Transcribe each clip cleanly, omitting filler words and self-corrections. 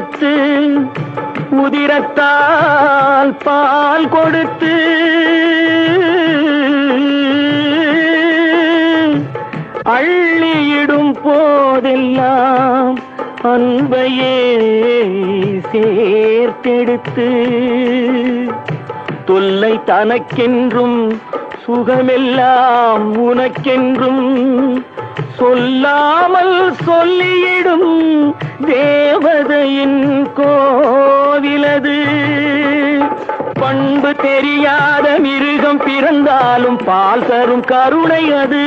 கொடுத்து உதிரத்தால் பால் கொடுத்து அள்ளியிடும் போதெல்லாம் அன்பையே சேர்த்தெடுத்து தொல்லை தனக்கென்றும் சுகமெல்லாம் உனக்கென்றும் சொல்லாமல் சொல்லியிடும் தேவதையின் கோவிலது. பண்பு தெரியாத மிருகம் பிறந்தாலும் பால் தரும் கருணை அது.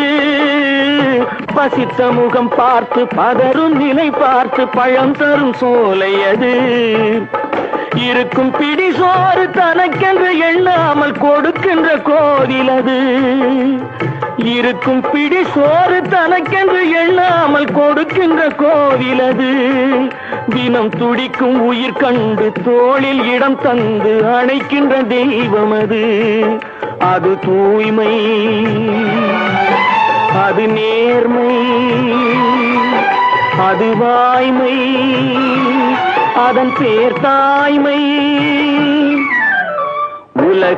பசித்த முகம் பார்த்து பதரும் நிலை பார்த்து பழம் தரும் சோலை அது. இருக்கும் பிடி சோறு தனக்கென்று எண்ணாமல் கொடுக்கின்ற கோவில் அது. இருக்கும் பிடி சோறு தனக்கென்று எண்ணாமல் கொடுக்கின்ற கோவில் அது. தினம் துடிக்கும் உயிர் கண்டு தோளில் இடம் தந்து அணைக்கின்ற தெய்வம் அது. அது தூய்மை, அது நேர்மை, அது வாய்மை, அதன் பேர் தாய்மை. உலக